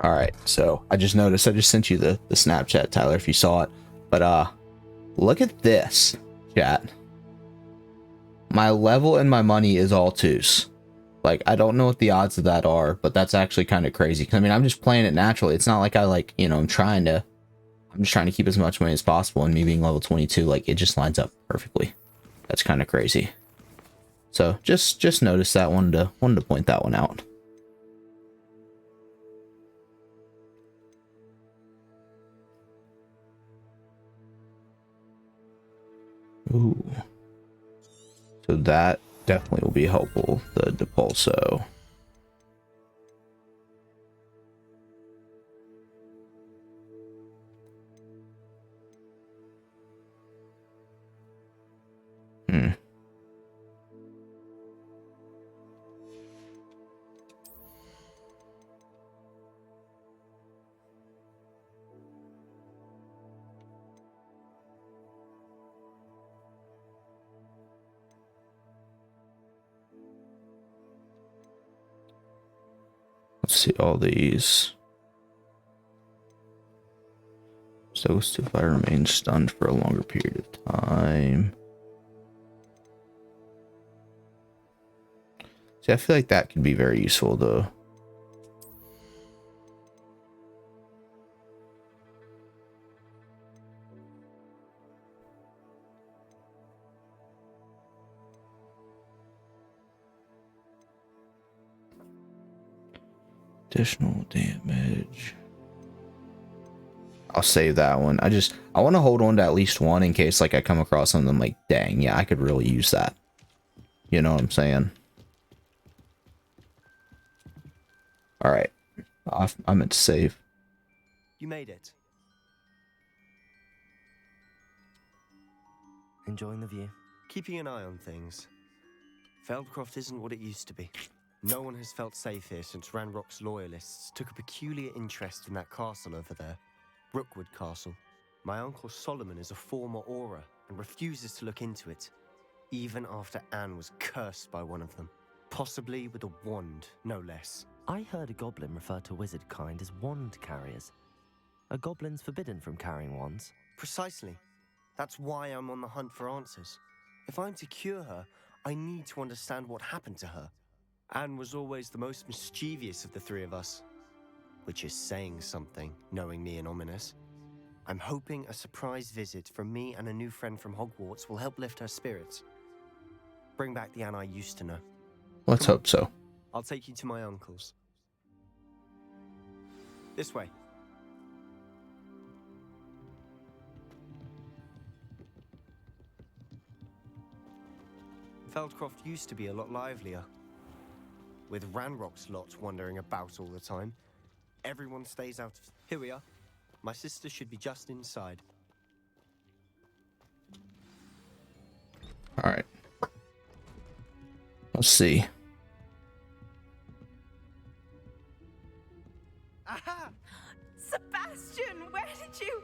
All right, so I just noticed I just sent you the Snapchat, Tyler, if you saw it. But look at this, chat. My level and my money is all 2s. Like, I don't know what the odds of that are, but that's actually kind of crazy. 'Cause, I mean, I'm just playing it naturally. It's not like I like, you know, I'm just trying to keep as much money as possible, and me being level 22, like, it just lines up perfectly. That's kind of crazy. So just notice that, wanted to point that one out. Ooh. So that definitely will be helpful, the Depulso. Hmm. Let's see all these. So if I remain stunned for a longer period of time. See, I feel like that could be very useful though. Additional damage. I'll save that one. I want to hold on to at least one in case like I come across something like, dang, yeah, I could really use that. You know what I'm saying? All right. I meant to save. You made it. Enjoying the view? Keeping an eye on things. Feldcroft isn't what it used to be. No one has felt safe here since Ranrock's loyalists took a peculiar interest in that castle over there. Rookwood Castle. My uncle Solomon is a former Auror and refuses to look into it, even after Anne was cursed by one of them. Possibly with a wand, no less. I heard a goblin refer to wizard kind as wand carriers. Are goblins forbidden from carrying wands? Precisely. That's why I'm on the hunt for answers. If I'm to cure her, I need to understand what happened to her. Anne was always the most mischievous of the three of us. Which is saying something, knowing me and Ominous. I'm hoping a surprise visit from me and a new friend from Hogwarts will help lift her spirits. Bring back the Anne I used to know. Let's hope so. I'll take you to my uncle's. This way. Feldcroft used to be a lot livelier. With Ranrock's lot wandering about all the time. Everyone stays out of... Here we are. My sister should be just inside. All right. Let's see. Aha! Sebastian, where did you...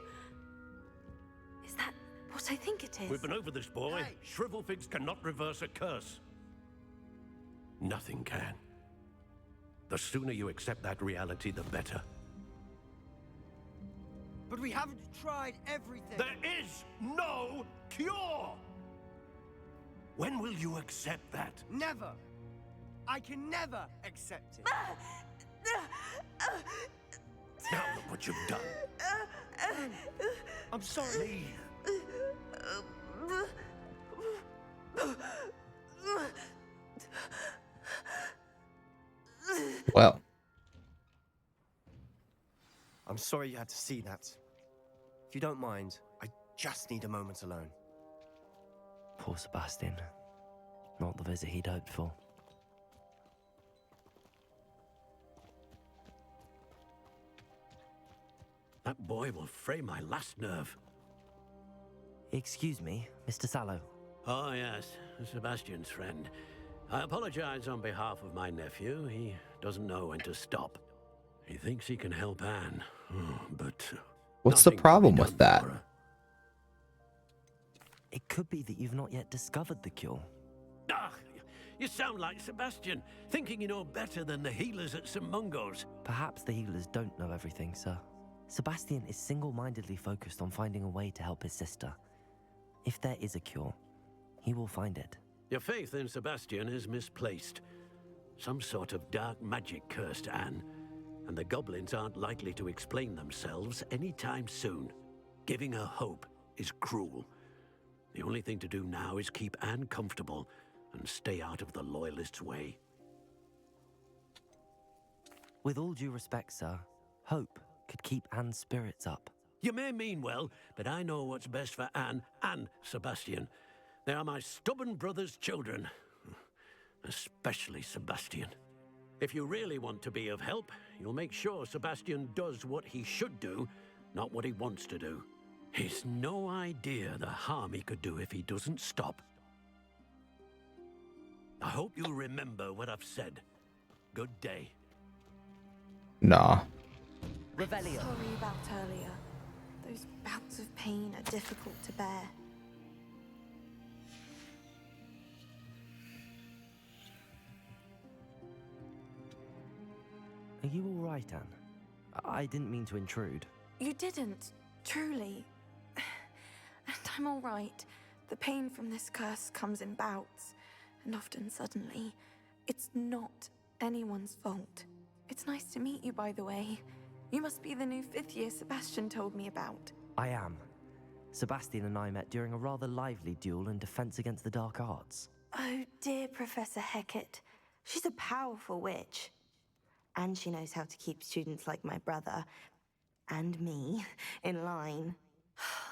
Is that what I think it is? We've been over this, boy. Hey. Shrivelfigs cannot reverse a curse. Nothing can. The sooner you accept that reality, the better. But we haven't tried everything. There is no cure! When will you accept that? Never. I can never accept it. Now look what you've done. I'm sorry. Well, I'm sorry you had to see that. If you don't mind, I just need a moment alone. Poor Sebastian. Not the visit he'd hoped for. That boy will fray my last nerve. Excuse me, Mr. Sallow. Oh, yes, Sebastian's friend. I apologize on behalf of my nephew. He doesn't know when to stop. He thinks he can help Anne, but... what's the nothing can be problem done with that? for her. It could be that you've not yet discovered the cure. Ah, You sound like Sebastian, thinking you know better than the healers at St. Mungo's. Perhaps the healers don't know everything, sir. Sebastian is single-mindedly focused on finding a way to help his sister. If there is a cure, he will find it. Your faith in Sebastian is misplaced. Some sort of dark magic cursed Anne, and the goblins aren't likely to explain themselves anytime soon. Giving her hope is cruel. The only thing to do now is keep Anne comfortable and stay out of the Loyalists' way. With all due respect, sir, hope could keep Anne's spirits up. You may mean well, but I know what's best for Anne and Sebastian. They are my stubborn brother's children. Especially Sebastian. If you really want to be of help, you'll make sure Sebastian does what he should do, not what he wants to do. He's no idea the harm he could do if he doesn't stop. I hope you'll remember what I've said. Good day. Nah. Revelio. Sorry about earlier. Those bouts of pain are difficult to bear. Are you all right, Anne? I didn't mean to intrude. You didn't, truly. And I'm all right. The pain from this curse comes in bouts, and often suddenly. It's not anyone's fault. It's nice to meet you, by the way. You must be the new 5th year Sebastian told me about. I am. Sebastian and I met during a rather lively duel in Defense Against the Dark Arts. Oh dear, Professor Hecat. She's a powerful witch. And she knows how to keep students like my brother, and me, in line.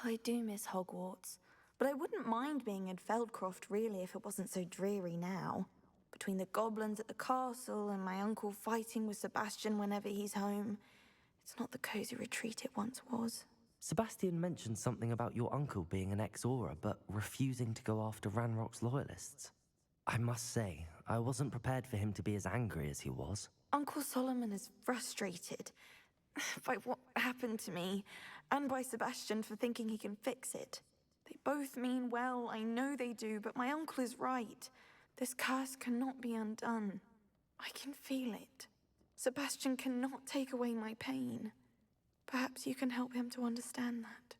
I do miss Hogwarts, but I wouldn't mind being in Feldcroft really if it wasn't so dreary now. Between the goblins at the castle and my uncle fighting with Sebastian whenever he's home, it's not the cozy retreat it once was. Sebastian mentioned something about your uncle being an ex-Auror, but refusing to go after Ranrock's loyalists. I must say, I wasn't prepared for him to be as angry as he was. Uncle Solomon is frustrated by what happened to me, and by Sebastian for thinking he can fix it. They both mean well, I know they do, but my uncle is right. This curse cannot be undone. I can feel it. Sebastian cannot take away my pain. Perhaps you can help him to understand that.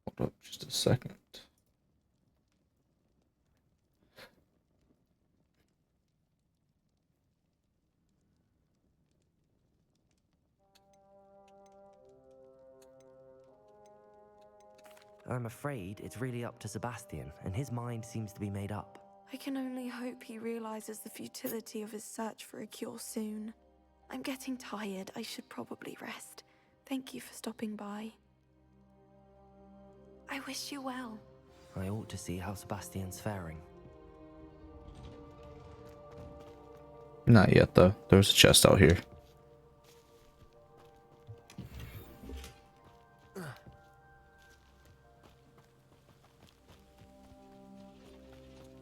Hold up just a second. I'm afraid it's really up to Sebastian, and his mind seems to be made up. I can only hope he realizes the futility of his search for a cure soon. I'm getting tired. I should probably rest. Thank you for stopping by. I wish you well. I ought to see how Sebastian's faring. Not yet, though. There's a chest out here.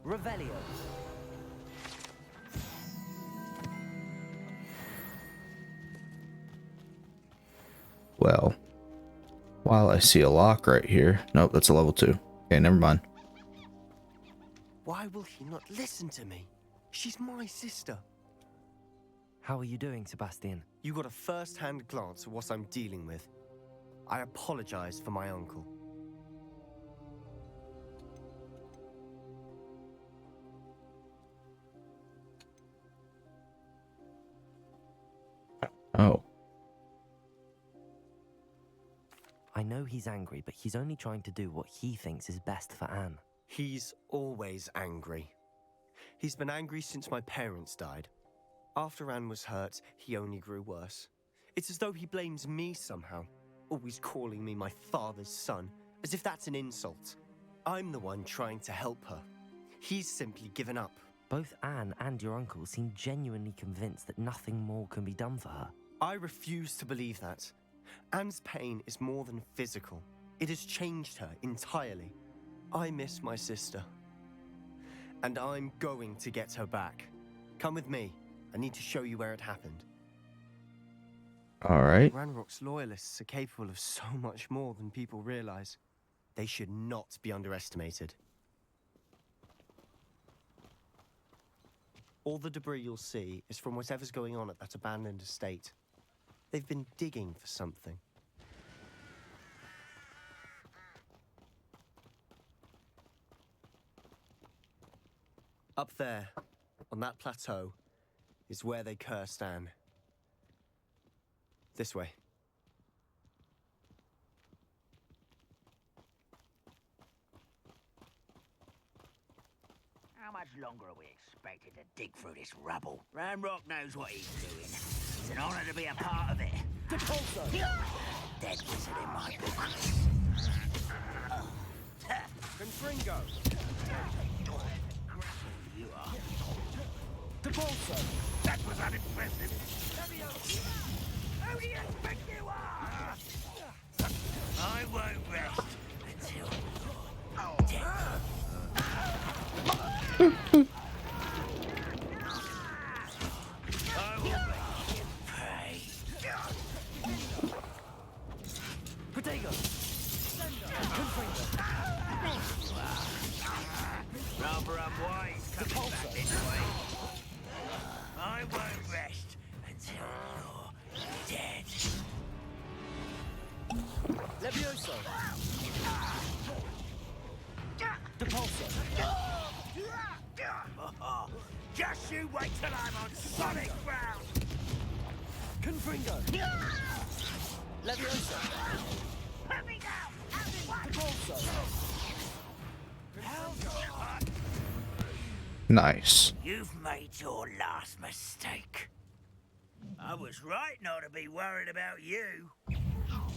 Revelio. Well, while I see a lock right here. Nope, that's a level 2. Okay, never mind. Why will he not listen to me? She's my sister. How are you doing, Sebastian? You got a first-hand glance at what I'm dealing with. I apologize for my uncle. Oh. I know he's angry, but he's only trying to do what he thinks is best for Anne. He's always angry. He's been angry since my parents died. After Anne was hurt, he only grew worse. It's as though he blames me somehow, always calling me my father's son, as if that's an insult. I'm the one trying to help her. He's simply given up. Both Anne and your uncle seem genuinely convinced that nothing more can be done for her. I refuse to believe that. Anne's pain is more than physical. It has changed her entirely. I miss my sister. And I'm going to get her back. Come with me. I need to show you where it happened. Alright. Ranrock's loyalists are capable of so much more than people realize. They should not be underestimated. All the debris you'll see is from whatever's going on at that abandoned estate. They've been digging for something. Up there, on that plateau, is where they cursed Anne. This way. How much longer are we expected to dig through this rubble? Ranrock knows what he's doing. It's an honor to be a part of it. Dead wizard in my book. Confringo! You are. That was unimpressive. Who do you think you are? I won't rest Until pray. Protego! Rather unwise coming back this way. I won't rest until you're dead. Levioso! Depulso! Just you wait till I'm on solid ground. Confringo! Levioso! Let me down. Depulso! Nice. You've made your last mistake. I was right not to be worried about you.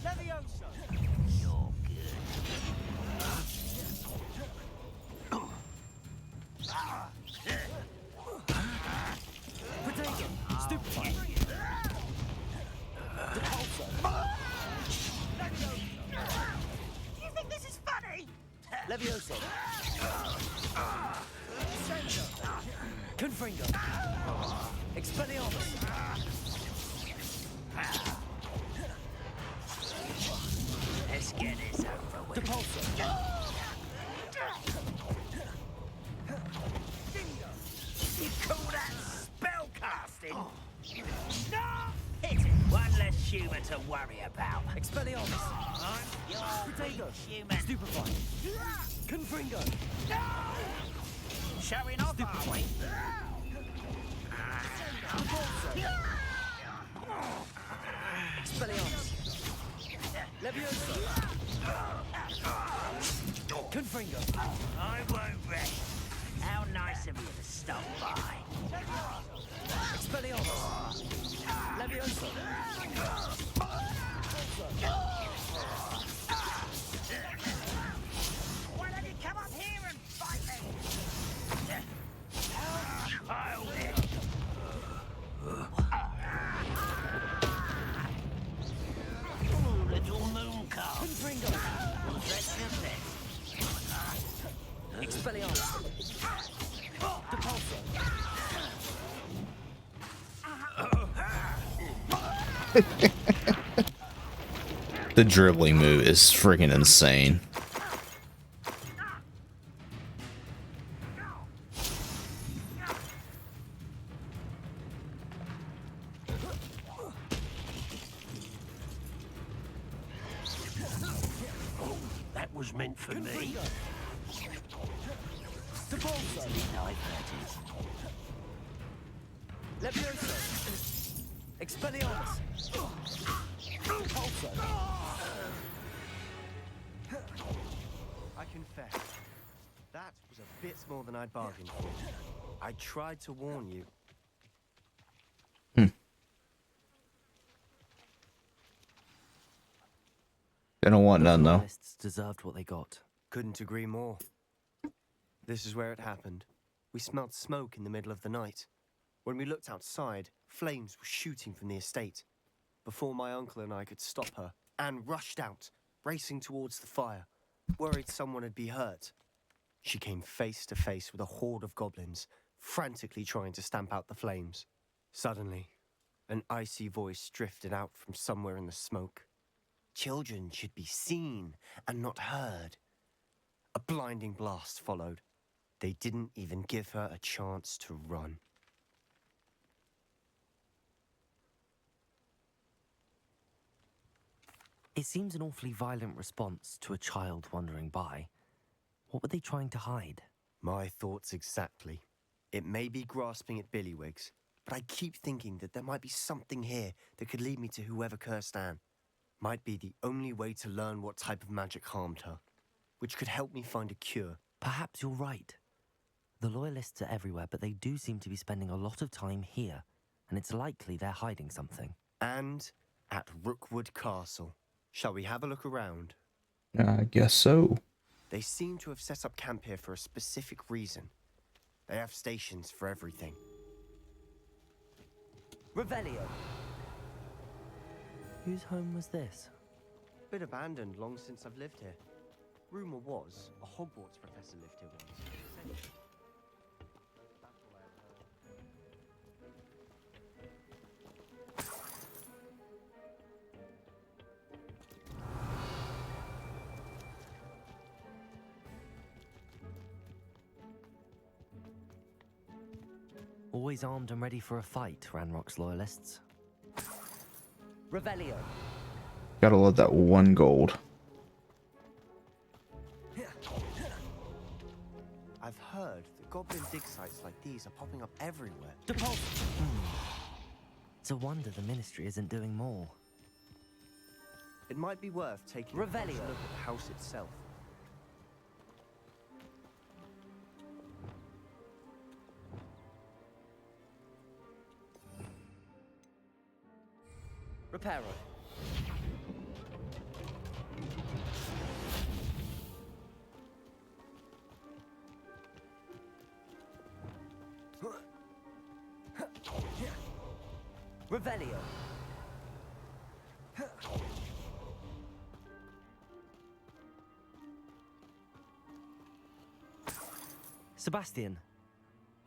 Levioso! You're good. Protego! Stupefy! Depulso! You think this is funny? Levioso! Confringo! Expelliarmus! Let's get this over with. Depulso! You call that spell casting? No! It's one less human to worry about. Expelliarmus! I'm your Protego! human. Stupefy! Confringo! Showing off, are we? Expelliarmus! Levioso! Confringo! I won't rest. How nice of you to stop by. Expelliarmus! Levioso! Why don't you come up here and fight me? Childish. Little moon calf. Confringo! Let's do this. Expelliarmus! Depulso! The dribbling move is freaking insane. That was meant for me. Depulso! Levioso! Expelliarmus! Depulso! I confess, that was a bit more than I'd bargained for. I tried to warn you. They don't want none though. Loyalists deserved what they got. Couldn't agree more. This is where it happened. We smelled smoke in the middle of the night. When we looked outside, flames were shooting from the estate. Before my uncle and I could stop her, Anne rushed out, racing towards the fire, worried someone had been hurt. She came face to face with a horde of goblins, frantically trying to stamp out the flames. Suddenly, an icy voice drifted out from somewhere in the smoke. Children should be seen and not heard. A blinding blast followed. They didn't even give her a chance to run. It seems an awfully violent response to a child wandering by. What were they trying to hide? My thoughts exactly. It may be grasping at Billywigs, but I keep thinking that there might be something here that could lead me to whoever cursed Anne. Might be the only way to learn what type of magic harmed her, which could help me find a cure. Perhaps you're right. The Loyalists are everywhere, but they do seem to be spending a lot of time here, and it's likely they're hiding something. And at Rookwood Castle. Shall we have a look around? I guess so. They seem to have set up camp here for a specific reason. They have stations for everything. Revelio! Whose home was this? Been abandoned long since I've lived here. Rumor was a Hogwarts professor lived here once. That's all I ever heard. Always armed and ready for a fight, Ranrock's Loyalists. Revelio! Gotta love that 1 gold. I've heard that goblin dig sites like these are popping up everywhere. It's a wonder the Ministry isn't doing more. It might be worth taking a closer look at the house itself. Reparo. Revelio. Sebastian,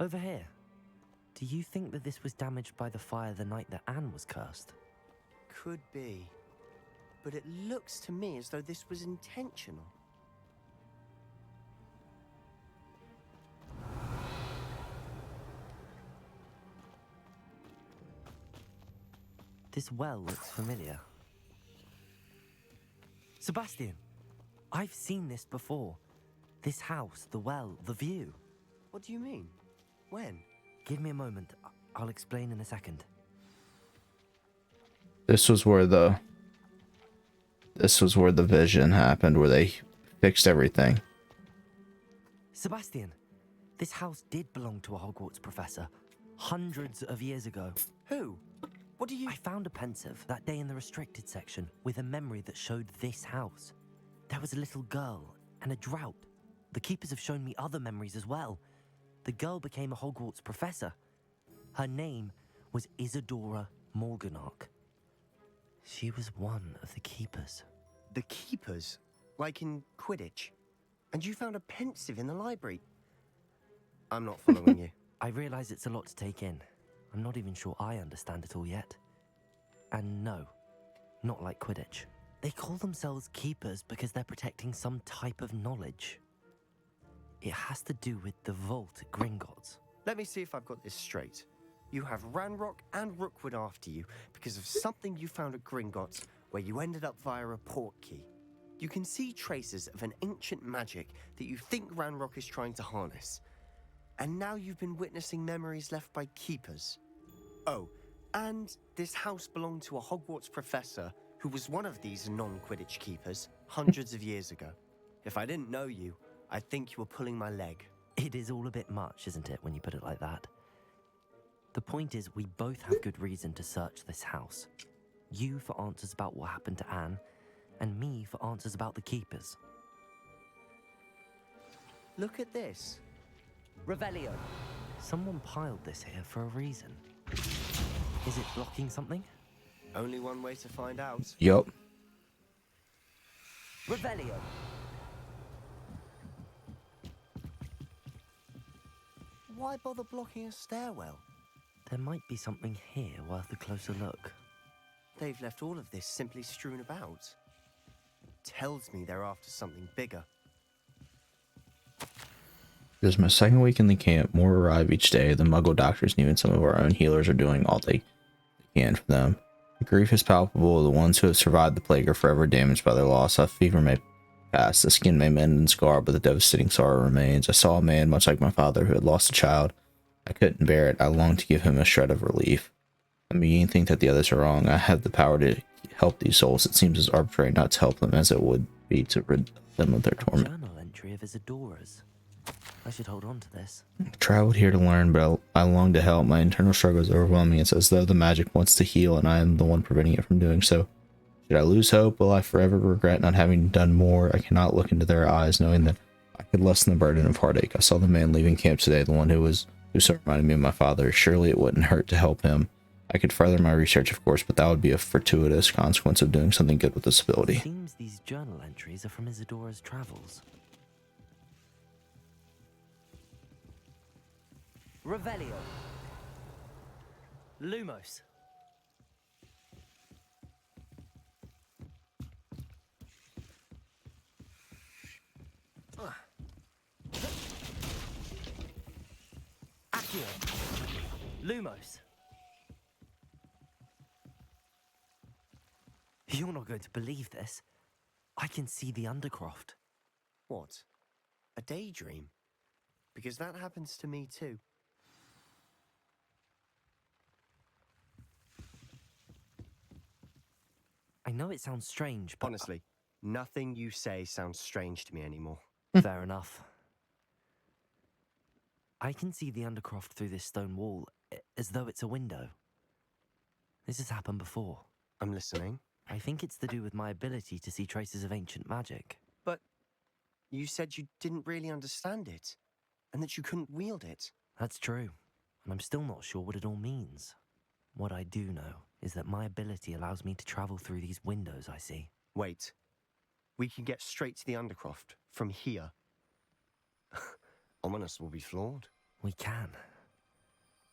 over here. Do you think that this was damaged by the fire the night that Anne was cursed? Could be. But it looks to me as though this was intentional. This well looks familiar. Sebastian, I've seen this before. This house, the well, the view. What do you mean? When? Give me a moment. I'll explain in a second. This was where the vision happened, where they fixed everything. Sebastian, this house did belong to a Hogwarts professor hundreds of years ago. Who? What do you... I found a pensive that day in the restricted section with a memory that showed this house. There was a little girl and a drought. The keepers have shown me other memories as well. The girl became a Hogwarts professor. Her name was Isadora Morganach. She was one of the keepers. The keepers? Like in Quidditch? And you found a pensive in the library? I'm not following you. I realize it's a lot to take in. I'm not even sure I understand it all yet. And no, not like Quidditch. They call themselves keepers because they're protecting some type of knowledge. It has to do with the vault at Gringotts. Let me see if I've got this straight. You have Ranrock and Rookwood after you because of something you found at Gringotts where you ended up via a portkey. You can see traces of an ancient magic that you think Ranrock is trying to harness. And now you've been witnessing memories left by keepers. Oh, and this house belonged to a Hogwarts professor who was one of these non-Quidditch keepers hundreds of years ago. If I didn't know you, I'd think you were pulling my leg. It is all a bit much, isn't it, when you put it like that? The point is, we both have good reason to search this house. You for answers about what happened to Anne, and me for answers about the keepers. Look at this. Revelio. Someone piled this here for a reason. Is it blocking something? Only one way to find out. Yup. Revelio. Why bother blocking a stairwell? There might be something here worth a closer look. They've left all of this simply strewn about. Tells me they're after something bigger. This is my second week in the camp. More arrive each day. The Muggle doctors and even some of our own healers are doing all they can for them. The grief is palpable. The ones who have survived the plague are forever damaged by their loss. A fever may pass, the skin may mend and scar, but the devastating sorrow remains. I saw a man, much like my father, who had lost a child. I couldn't bear it. I longed to give him a shred of relief. I'm beginning to think that the others are wrong. I have the power to help these souls. It seems as arbitrary not to help them as it would be to rid them of their torment. Journal entry of Isadora's. I should hold on to this. I traveled here to learn, but I long to help. My internal struggle is overwhelming. It's as though the magic wants to heal, and I am the one preventing it from doing so. Should I lose hope? Will I forever regret not having done more? I cannot look into their eyes, knowing that I could lessen the burden of heartache. I saw the man leaving camp today, the one who so reminded me of my father. Surely it wouldn't hurt to help him. I could further my research, of course, but that would be a fortuitous consequence of doing something good with this ability. It seems these journal entries are from Isadora's travels. Revelio. Lumos. Accio. Lumos. You're not going to believe this. I can see the Undercroft. What? A daydream? Because that happens to me too. I know it sounds strange, but... Honestly, nothing you say sounds strange to me anymore. Fair enough. I can see the Undercroft through this stone wall, as though it's a window. This has happened before. I'm listening. I think it's to do with my ability to see traces of ancient magic. But you said you didn't really understand it, and that you couldn't wield it. That's true, and I'm still not sure what it all means. What I do know is that my ability allows me to travel through these windows I see. Wait. We can get straight to the Undercroft from here. Ominous will be flawed. We can.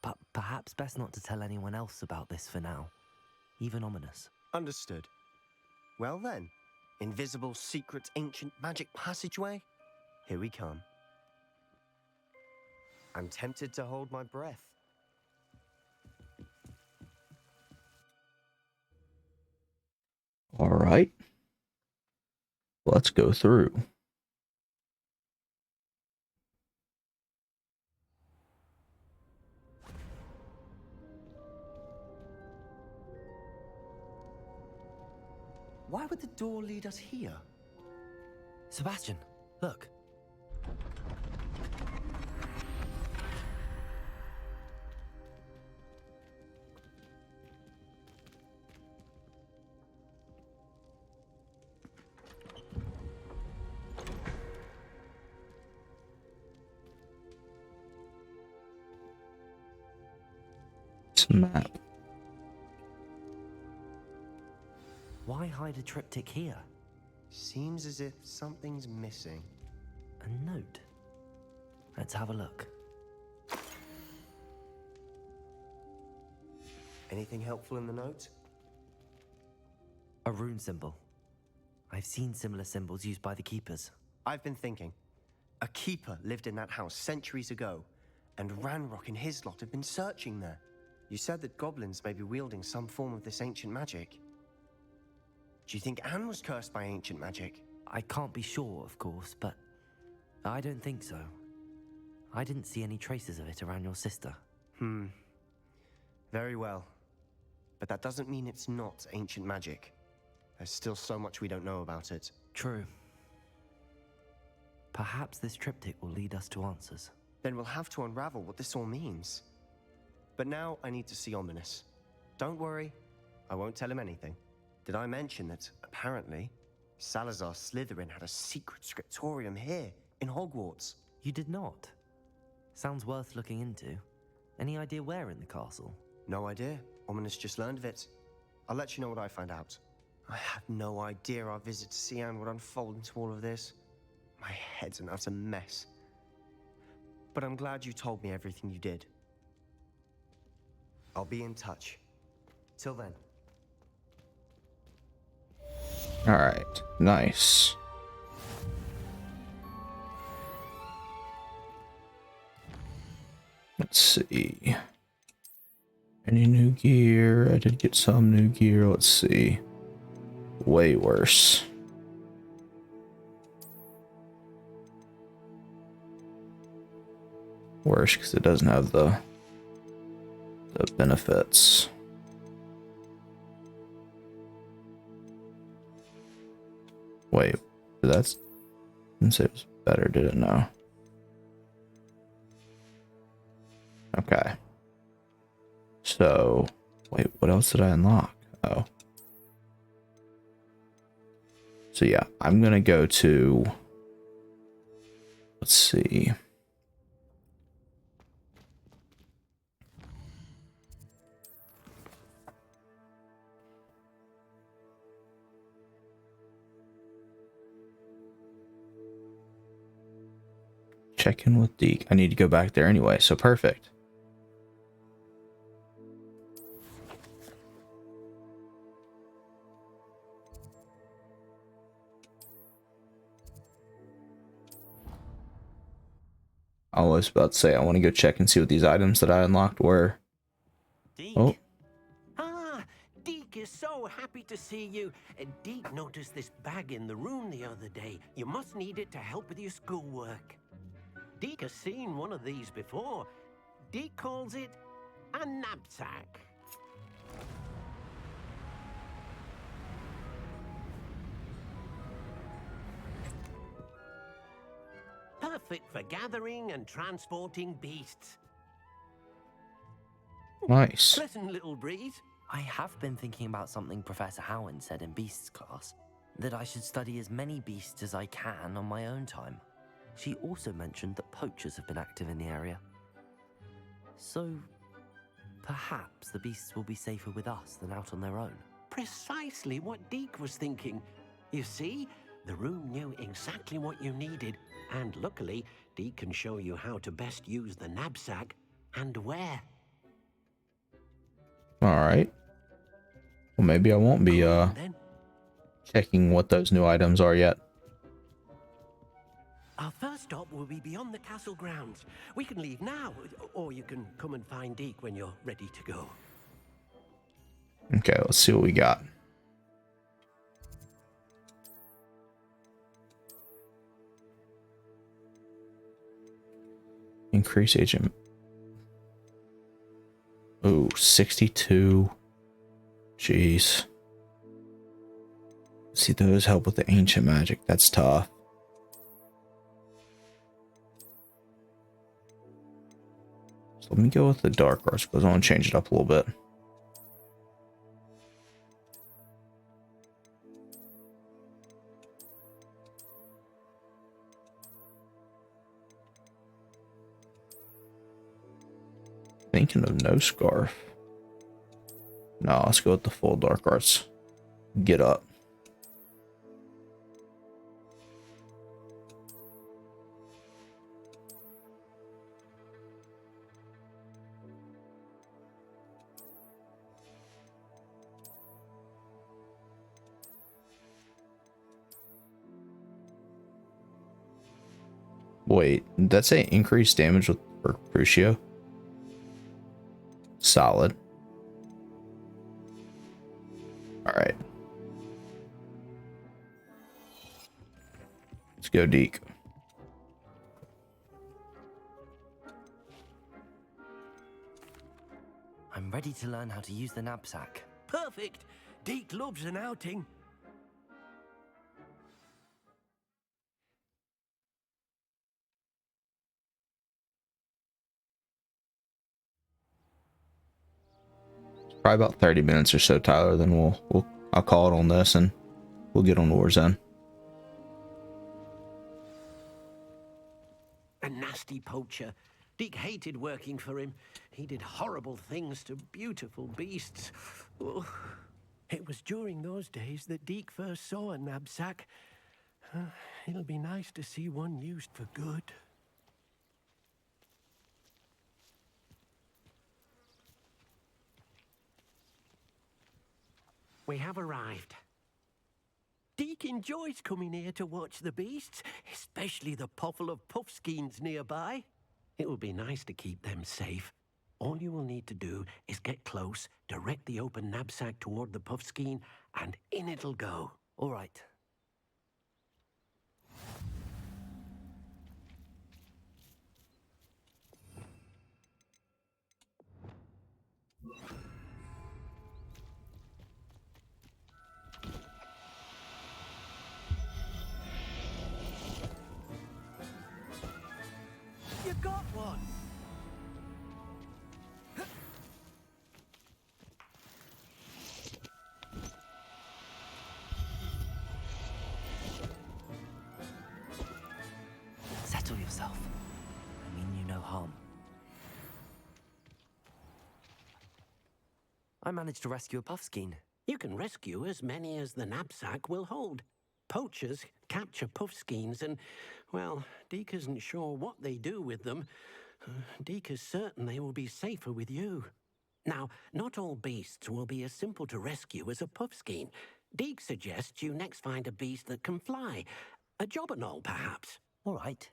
But perhaps best not to tell anyone else about this for now. Even Ominous. Understood. Well then, invisible, secret, ancient magic passageway? Here we come. I'm tempted to hold my breath. All right. Let's go through. Why would the door lead us here? Sebastian, look. It's a map. Why hide a triptych here? Seems as if something's missing. A note. Let's have a look. Anything helpful in the note? A rune symbol. I've seen similar symbols used by the keepers. I've been thinking. A keeper lived in that house centuries ago, and Ranrock and his lot have been searching there. You said that goblins may be wielding some form of this ancient magic. Do you think Anne was cursed by ancient magic? I can't be sure, of course, but I don't think so. I didn't see any traces of it around your sister. Very well. But that doesn't mean it's not ancient magic. There's still so much we don't know about it. True. Perhaps this triptych will lead us to answers. Then we'll have to unravel what this all means. But now I need to see Ominous. Don't worry, I won't tell him anything. Did I mention that, apparently, Salazar Slytherin had a secret scriptorium here, in Hogwarts? You did not? Sounds worth looking into. Any idea where in the castle? No idea. Ominous just learned of it. I'll let you know what I find out. I had no idea our visit to Cian would unfold into all of this. My head's an utter mess. But I'm glad you told me everything you did. I'll be in touch. Till then. All right, nice. Let's see. Any new gear? I did get some new gear. Let's see. Way worse. Worse because it doesn't have the benefits. Wait, that's didn't say it was better, did it? No. Okay. So, wait, what else did I unlock? Oh. So yeah, I'm gonna go to, let's see. Check in with Deke. I need to go back there anyway, so perfect. I was about to say, I want to go check and see what these items that I unlocked were. Deke? Oh. Ah, Deke is so happy to see you. Deke noticed this bag in the room the other day. You must need it to help with your schoolwork. Deke has seen one of these before. Deke calls it a knapsack. Perfect for gathering and transporting beasts. Nice. Pleasant little breeze. I have been thinking about something Professor Howard said in Beasts class, that I should study as many beasts as I can on my own time. She also mentioned that poachers have been active in the area. So, perhaps the beasts will be safer with us than out on their own. Precisely what Deke was thinking. You see, the room knew exactly what you needed, and luckily, Deke can show you how to best use the knapsack and where. Alright. Well, maybe I won't be Then checking what those new items are yet. our first stop will be beyond the castle grounds. We can leave now, or you can come and find Deke when you're ready to go. Okay, let's see what we got. Increase agent. Ooh, 62. Jeez. See, those help with the ancient magic. That's tough. So let me go with the dark arts because I want to change it up a little bit. Thinking of no scarf. No, let's go with the full dark arts. Get up. Wait, did that say increased damage with Crucio? Solid. Alright. Let's go Deke. I'm ready to learn how to use the knapsack. Perfect. Deke loves an outing. Probably about 30 minutes or so, Tyler. Then I'll call it on this and we'll get on Warzone. A nasty poacher. Deke hated working for him. He did horrible things to beautiful beasts. Oh. It was during those days that Deke first saw a knapsack. It'll be nice to see one used for good. We have arrived. Deke enjoys coming here to watch the beasts, especially the potful of puffskeins nearby. It would be nice to keep them safe. All you will need to do is get close, direct the open knapsack toward the puffskein, and in it'll go. All right. You got one! Settle yourself. I mean you no harm. I managed to rescue a puffskein. You can rescue as many as the knapsack will hold. Poachers capture puffskeins and, well, Deke isn't sure what they do with them. Deke is certain they will be safer with you. Now, not all beasts will be as simple to rescue as a puffskein. Deke suggests you next find a beast that can fly. A jobberknoll, perhaps. All right.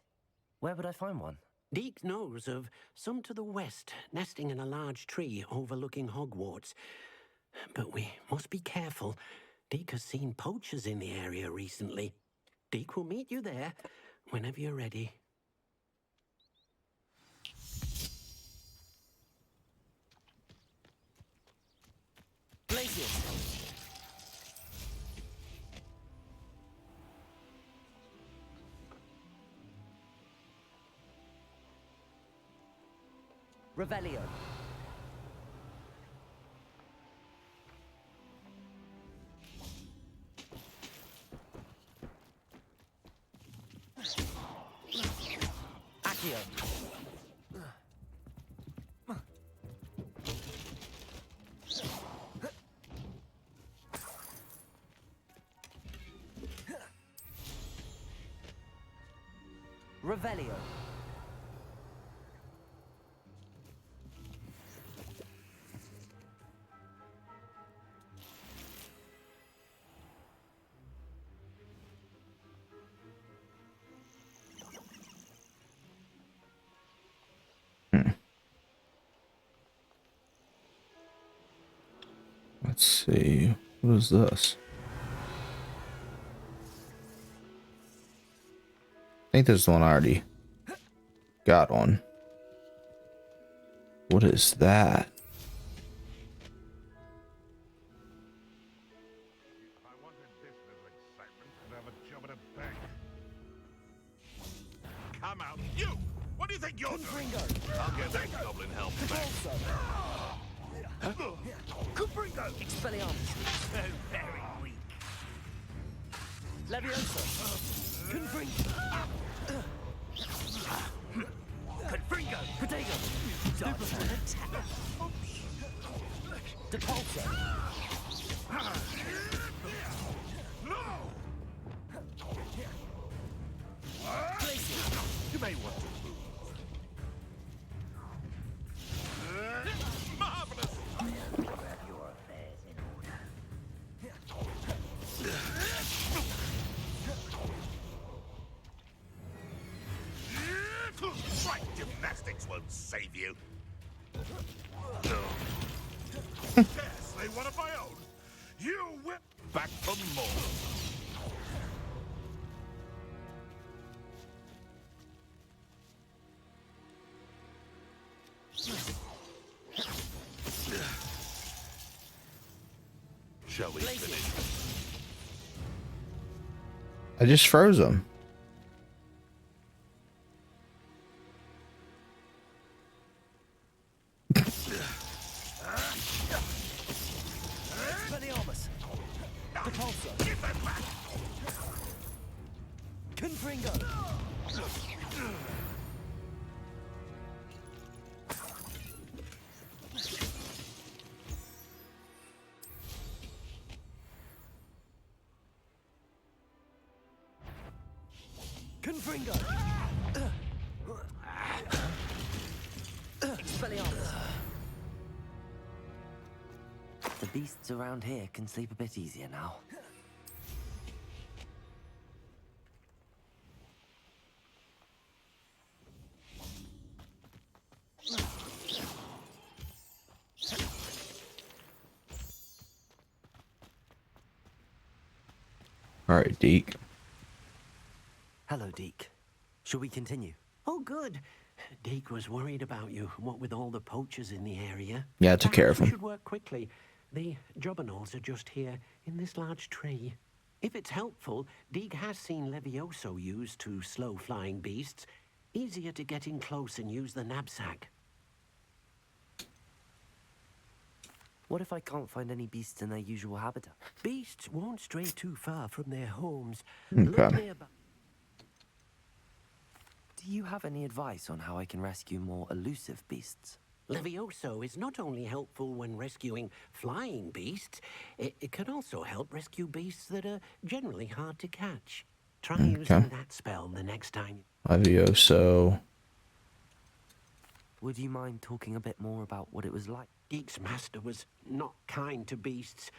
Where would I find one? Deke knows of some to the west, nesting in a large tree overlooking Hogwarts. But we must be careful. Deke has seen poachers in the area recently. Deke will meet you there whenever you're ready. Glacius! Revelio. Accio. Revelio. Let's see. What is this? I think this is the one I already got on. What is that? If I wanted this little excitement, I'd have a job at a bank. Come out, you! What do you think you're doing? I'll get that goblin help back. Cupringo! Expelliarmus. So very weak. Leviosa. Confringo. Confringo! Protego. Dodge attack. Depulso. You may want to move. Marvelous! Have your affairs in order. Right, gymnastics won't save you. Yes, they one of my own. You whip back for more. Shall we finish? I just froze him. Expelliarmus. Depulso. Give that back! Confringo. Confringo. Expelliarmus. The beasts around here can sleep a bit easier now. Alright, Deke. Hello, Deke. Shall we continue? Oh, good. Deke was worried about you, what with all the poachers in the area. Yeah, I took care of Perhaps we him. should work quickly. The jobberknolls are just here, in this large tree. If it's helpful, Deke has seen Levioso used to slow flying beasts. Easier to get in close and use the knapsack. What if I can't find any beasts in their usual habitat? Beasts won't stray too far from their homes. Okay. Look nearby. Do you have any advice on how I can rescue more elusive beasts? Levioso is not only helpful when rescuing flying beasts, it can also help rescue beasts that are generally hard to catch. Try using that spell the next time. Levioso. Would you mind talking a bit more about what it was like? Deke's master was not kind to beasts,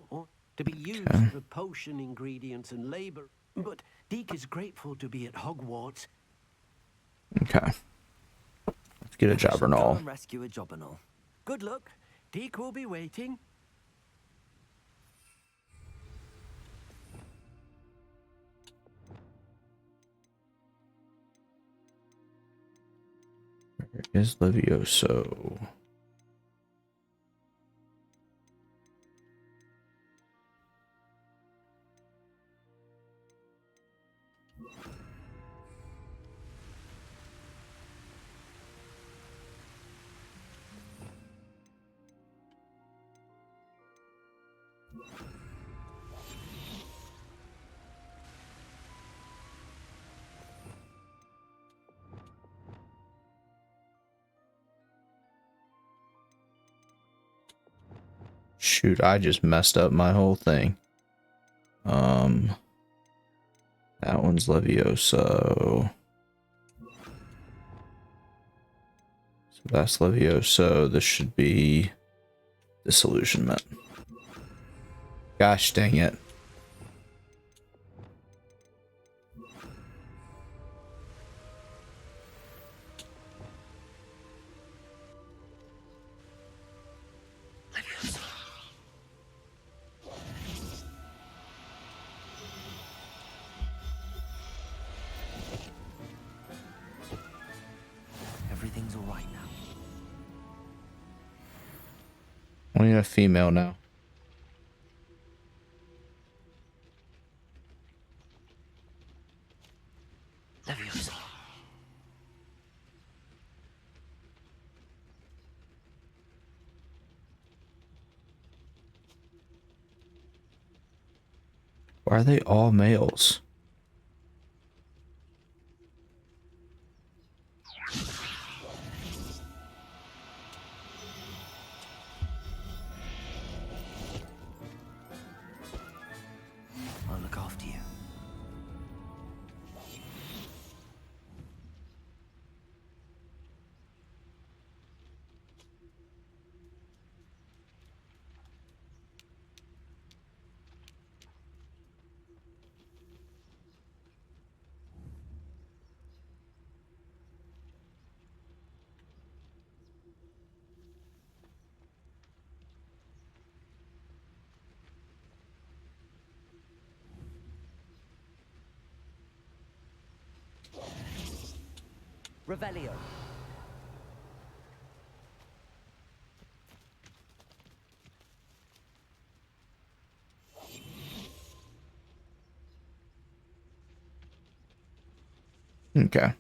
or to be used for potion ingredients and labor. But Deke is grateful to be at Hogwarts. Okay. Let's get a Go Jobberknoll. and rescue a Jobberknoll. Good luck. Deke will be waiting. Where is Levioso? Shoot, I just messed up my whole thing. That one's Levioso. So that's Levioso. This should be Disillusionment. Gosh dang it. Everything's all right now. Only a female now. Levioso. Why are they all males? I'll look after you. Revelio. Okay.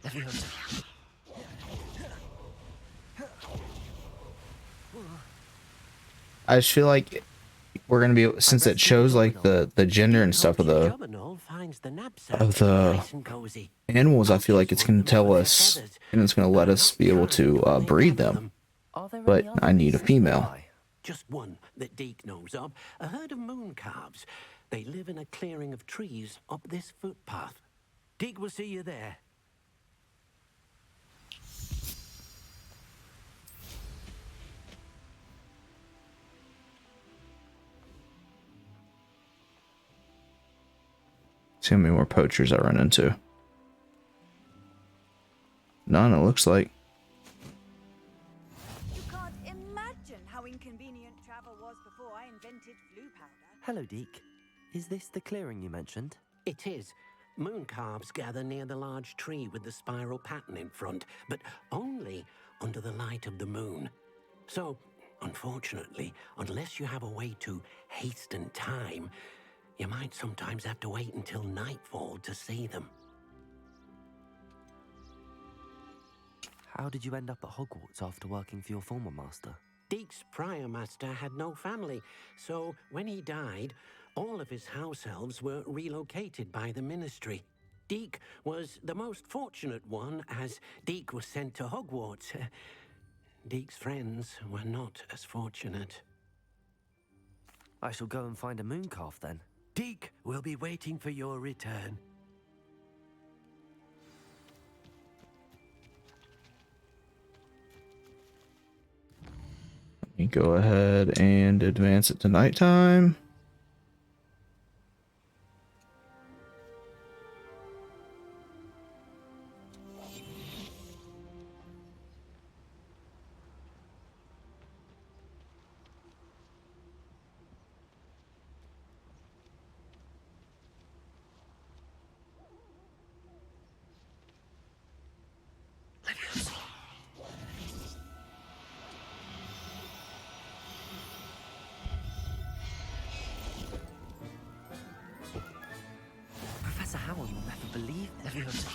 Levioso. I just feel like we're gonna be, since it shows like the gender and stuff of the animals, I feel like it's gonna tell us and it's gonna let us be able to breed them. But I need a female. Just one that Deke knows of. A herd of moon calves. They live in a clearing of trees up this footpath. Deke will see you there. See how many more poachers I run into. None, it looks like. You can't invented flu powder. Hello, Deke. Is this the clearing you mentioned? It is. Moon calves gather near the large tree with the spiral pattern in front, but only under the light of the moon. So, unfortunately, unless you have a way to hasten time, you might sometimes have to wait until nightfall to see them. How did you end up at Hogwarts after working for your former master? Deke's prior master had no family, so when he died, all of his house elves were relocated by the ministry. Deke was the most fortunate one, as Deke was sent to Hogwarts. Deke's friends were not as fortunate. I shall go and find a moon calf then. Deke will be waiting for your return. Let me go ahead and advance it to nighttime. Professor Howell, you'll never believe this.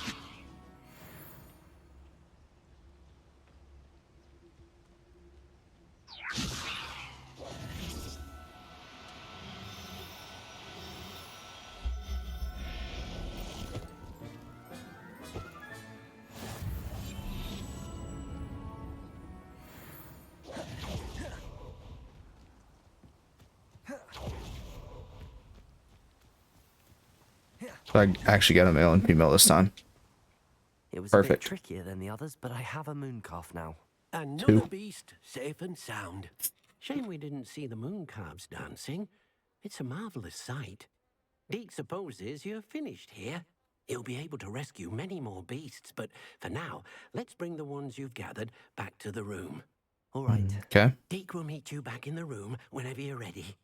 So I actually got a male and female this time. It was Perfect. a bit trickier than the others, but I have a moon calf now. Another beast, safe and sound. Shame we didn't see the moon calves dancing. It's a marvelous sight. Deke supposes you're finished here. He'll be able to rescue many more beasts, but for now, let's bring the ones you've gathered back to the room. All right. Okay. Deke will meet you back in the room whenever you're ready.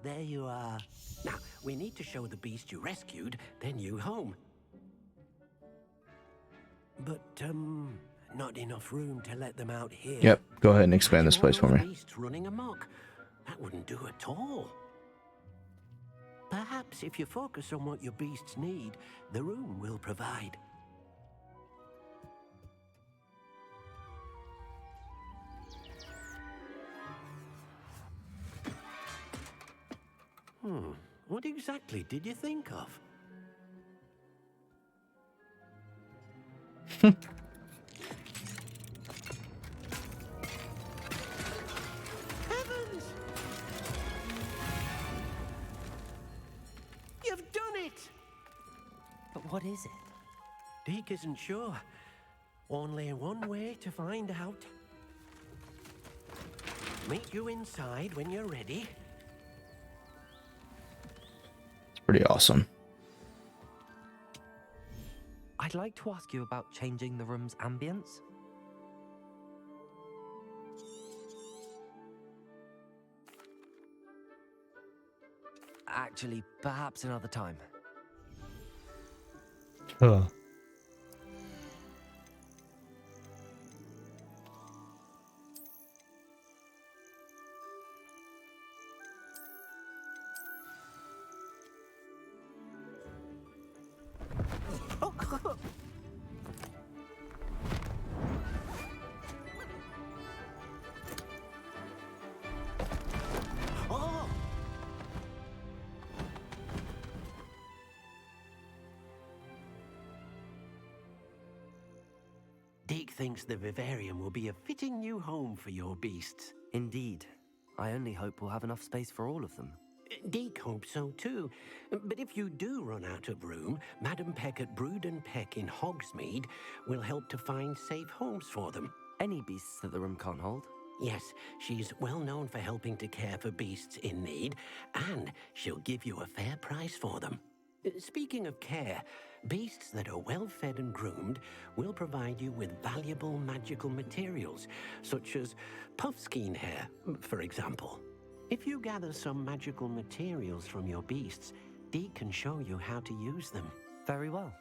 There you are. Now, we need to show the beast you rescued their new home. But, not enough room to let them out here. Yep. Go ahead and expand this place for me. Beasts running amok. That wouldn't do at all. Perhaps if you focus on what your beasts need, the room will provide. What exactly did you think of? Heavens! You've done it! But what is it? Deke isn't sure. Only one way to find out. Meet you inside when you're ready. Pretty awesome. I'd like to ask you about changing the room's ambience. Actually, perhaps another time. Huh. Deke thinks the vivarium will be a fitting new home for your beasts. Indeed. I only hope we'll have enough space for all of them. Deke hopes so too. But if you do run out of room, Madam Peck at Brood and Peck in Hogsmeade will help to find safe homes for them. Any beasts that the room can't hold? Yes, she's well known for helping to care for beasts in need, and she'll give you a fair price for them. Speaking of care, beasts that are well fed and groomed will provide you with valuable magical materials, such as puffskein hair, for example. If you gather some magical materials from your beasts, Deke can show you how to use them. Very well.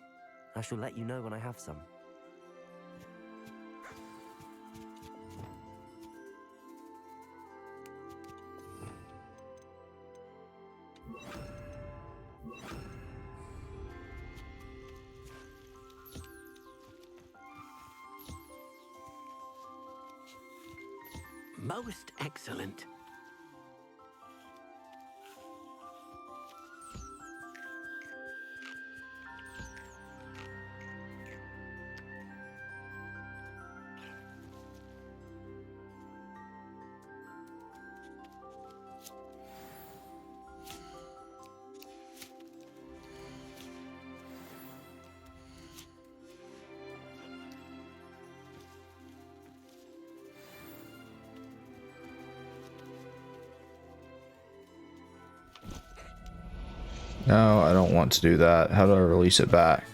I shall let you know when I have some. Most excellent. No, I don't want to do that. How do I release it back?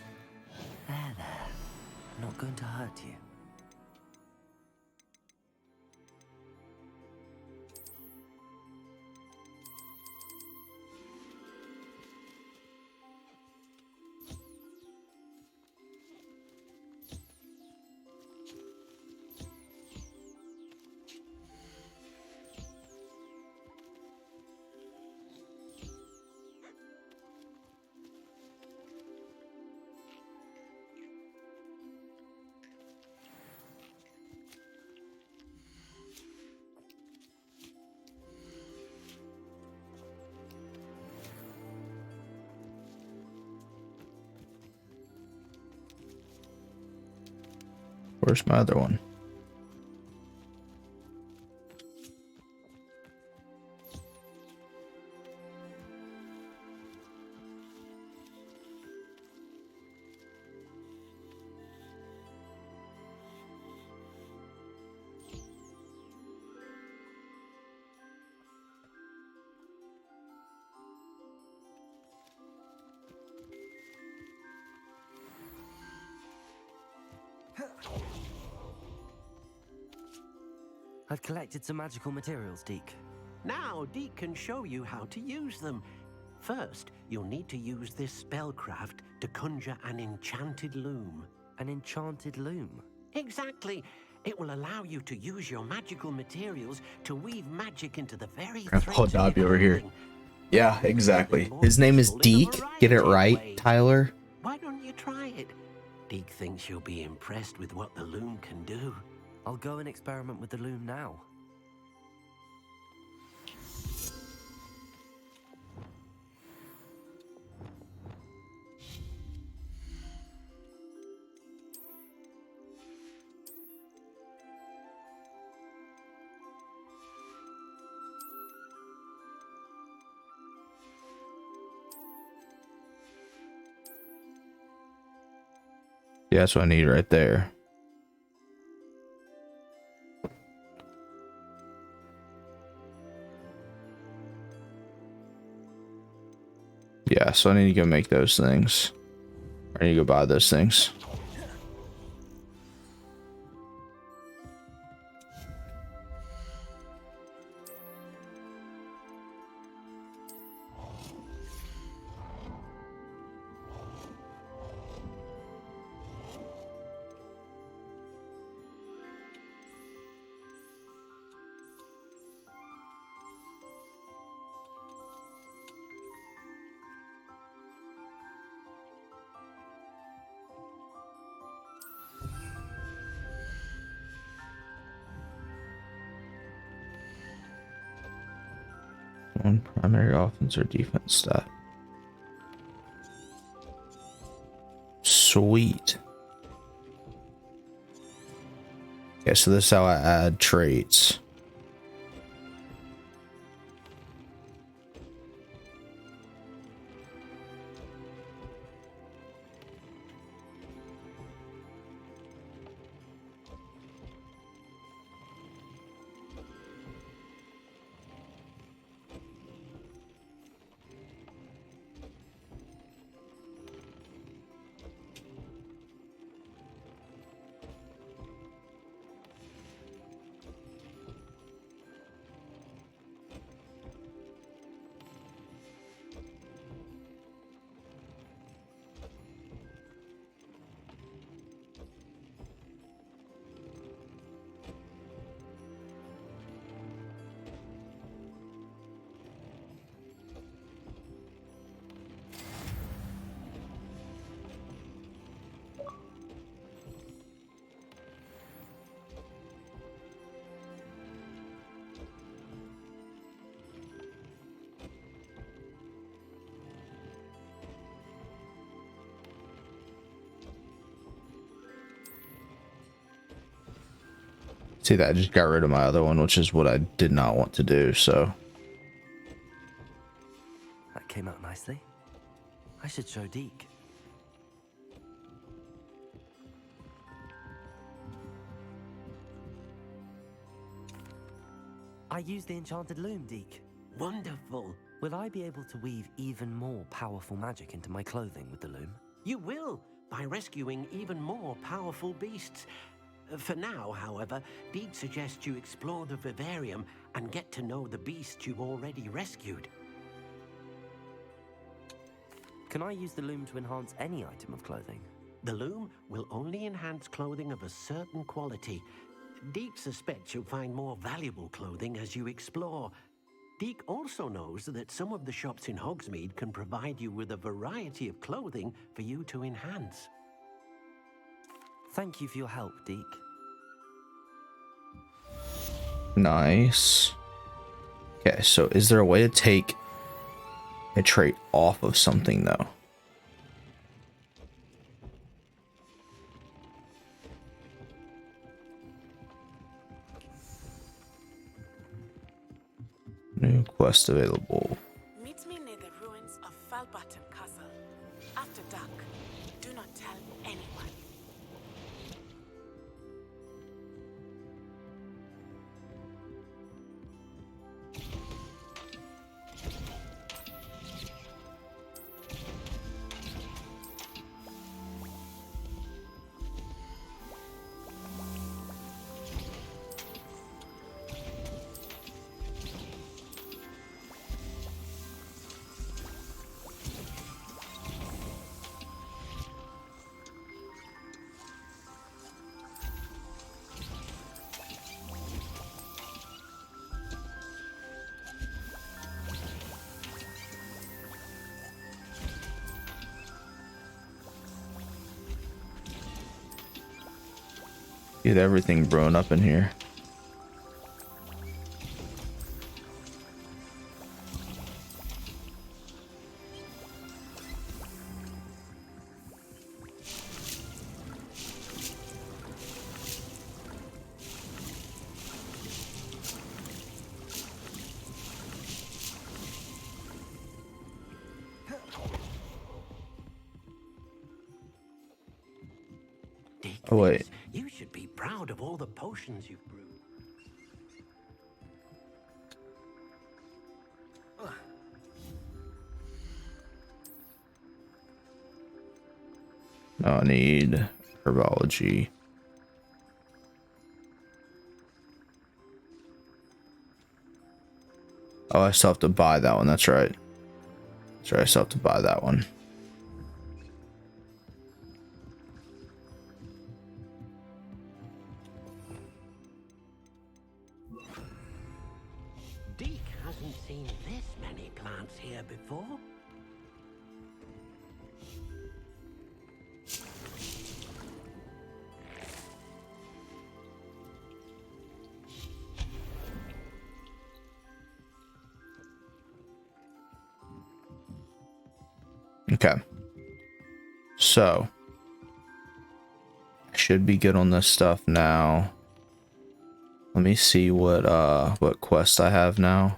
There. I'm not going to hurt you. Where's my other one? I've collected some magical materials, Deke. Now, Deke can show you how to use them. First, you'll need to use this spellcraft to conjure an enchanted loom. An enchanted loom? Exactly. It will allow you to use your magical materials to weave magic into the very I'll threads Dobby of your over here. clothing. Yeah, exactly. His name is Deke. Get it right, Tyler. Why don't you try it? Deke thinks you'll be impressed with what the loom can do. I'll go and experiment with the loom now. Yeah, that's what I need right there. Yeah, so I need to go make those things. I need to go buy those things. One primary offense or defense stat. Sweet. Okay, so this is how I add traits. See that? I just got rid of my other one, which is what I did not want to do, so. That came out nicely. I should show Deke. I used the enchanted loom, Deke. Wonderful. Will I be able to weave even more powerful magic into my clothing with the loom? You will, by rescuing even more powerful beasts. For now, however, Deke suggests you explore the vivarium and get to know the beasts you've already rescued. Can I use the loom to enhance any item of clothing? The loom will only enhance clothing of a certain quality. Deke suspects you'll find more valuable clothing as you explore. Deke also knows that some of the shops in Hogsmeade can provide you with a variety of clothing for you to enhance. Thank you for your help, Deke. Nice. Okay, so is there a way to take a trait off of something, though? New quest available. Meet me near the ruins of Falbottom Castle. After dark. Do not tell anyone. Get everything grown up in here. Deke Oh, wait. thinks you should be proud of all the potions you've brewed. No, I need herbology. Oh, I still have to buy that one. That's right. That's right. I still have to buy that one. Deke hasn't seen this many plants here before. Okay. So I should be good on this stuff now. Let me see what quest I have now.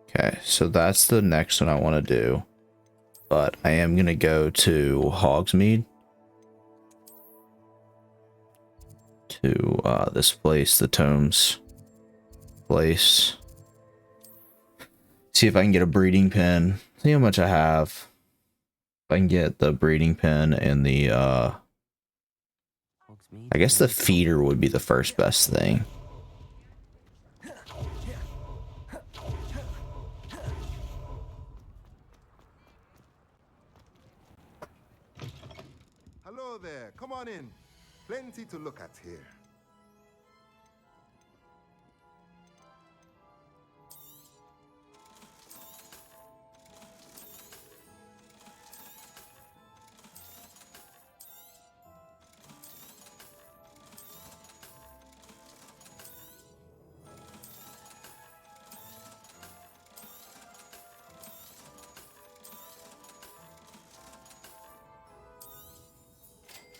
Okay, so that's the next one I want to do. But I am going to go to Hogsmeade. To this place, the Tomes place. See if I can get a breeding pen. See how much I have. If I can get the breeding pen and the I guess the feeder would be the first best thing. Hello there, come on in. Plenty to look at here.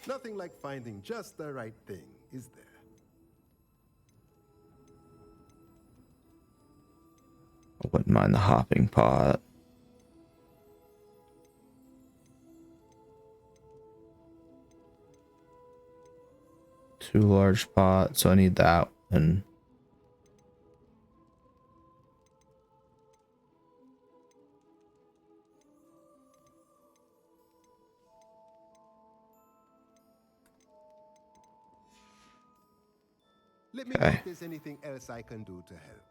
Nothing like finding just the right thing, is there? I wouldn't mind the hopping pot. Two large pots, so I need that one. Let me know if there's anything else I can do to help.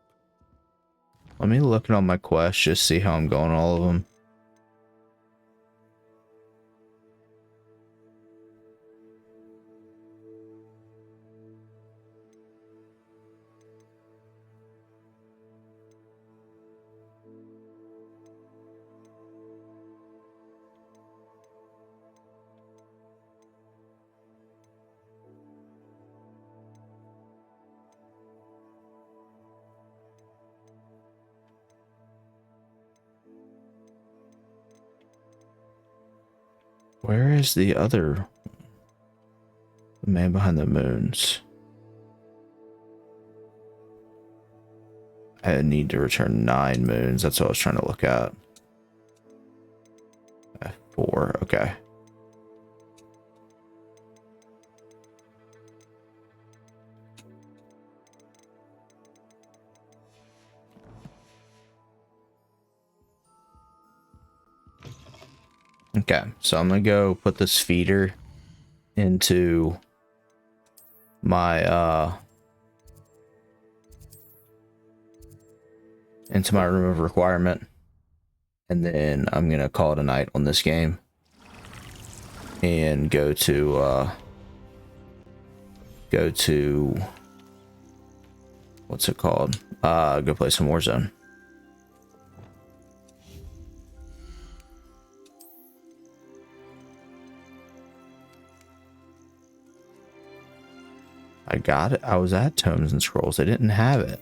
Let me look at all my quests, just see how I'm going all of them. Where is the other man behind the moons? I need to return 9 moons. That's what I was trying to look at. F4, okay. Okay, so I'm gonna go put this feeder into my room of requirement, and then I'm gonna call it a night on this game and go to what's it called? Go play some Warzone. I got it. I was at Tomes and Scrolls. They didn't have it.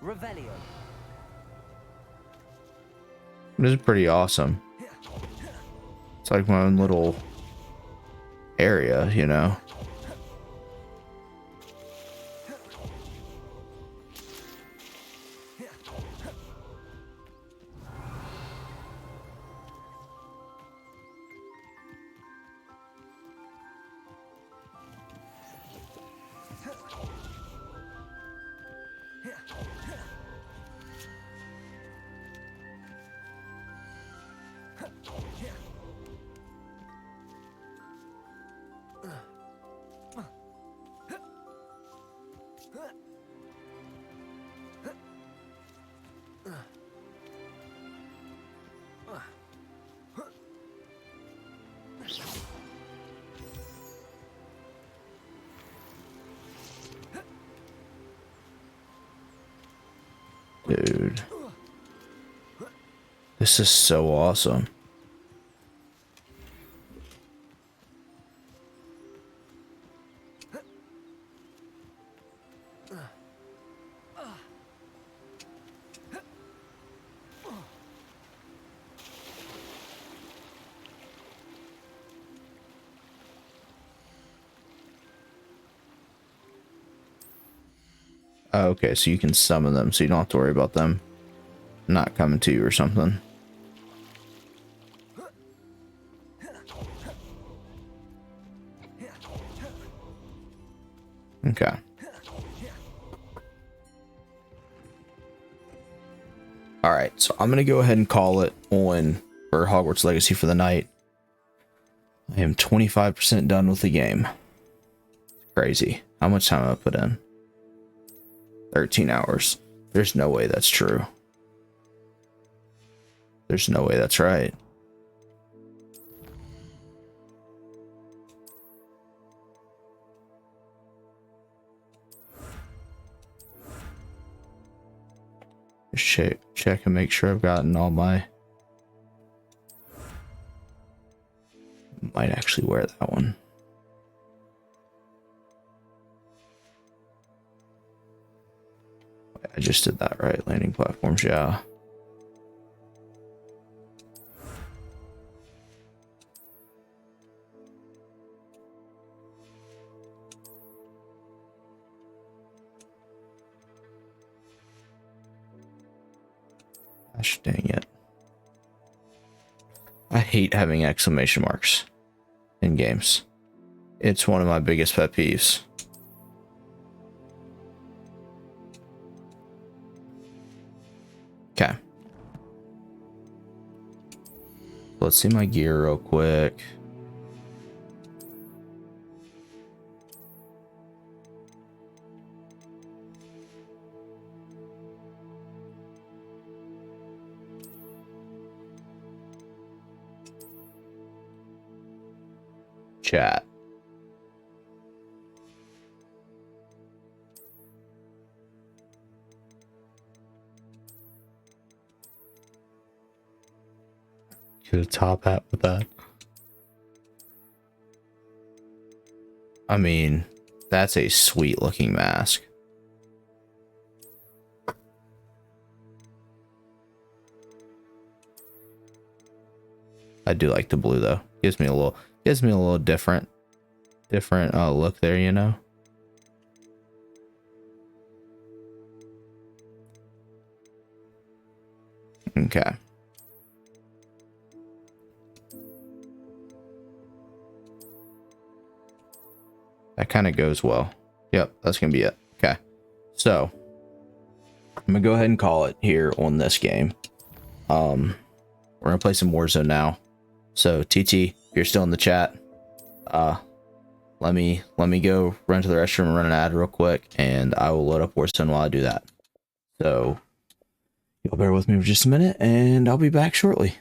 Revelio. This is pretty awesome. It's like my own little area, you know. Dude. This is so awesome. Oh, okay, so you can summon them, so you don't have to worry about them not coming to you or something. Okay. Alright, so I'm gonna go ahead and call it on for Hogwarts Legacy for the night. I am 25% done with the game. Crazy. How much time have I put in? 13 hours. There's no way that's true. There's no way that's right. Just check and make sure I've gotten all my... Might actually wear that one. I just did that right. Landing platforms, yeah. Gosh dang it. I hate having exclamation marks in games. It's one of my biggest pet peeves. Okay. Let's see my gear real quick. Chat. Get a top hat with that. I mean, that's a sweet looking mask. I do like the blue though. Gives me a little different look there, you know. Okay. That kind of goes well. Yep, that's gonna be it. Okay. So I'm gonna go ahead and call it here on this game. We're gonna play some Warzone now. So TT, if you're still in the chat, let me go run to the restroom and run an ad real quick, and I will load up Warzone while I do that. So you'll bear with me for just a minute, and I'll be back shortly.